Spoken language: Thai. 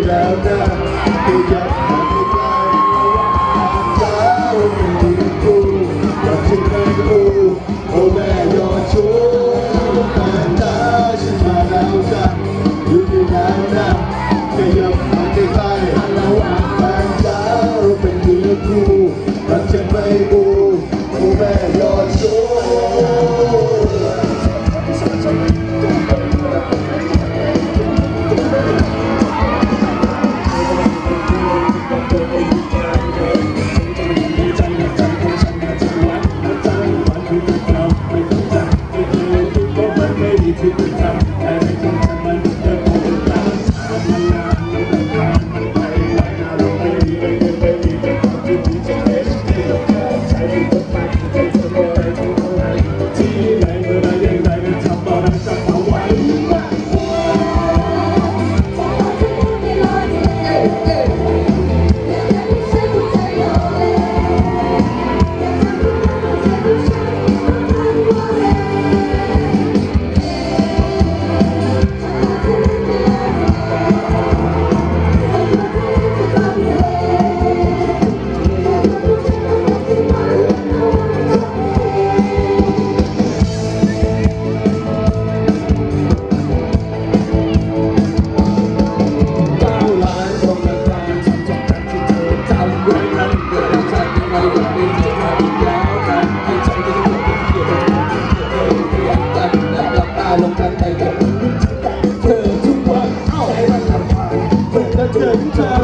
แล้วนะที่อยากมาใกล้ๆเจ้าเป็นที่กูกับที่แม่กูโอ้แม่ยอดชูแฟนจ้าฉันมาแล้วจ้ะอยู่ที่แล้วนะที่อยากมาใกล้ๆแฟนจ้าเป็นที่กูกับที่แม่กูโอ้แม่ยอดชูลงกันไปกับเธอทุกวันเอาให้มันทำผ่านเมื่อเจอที่เธอ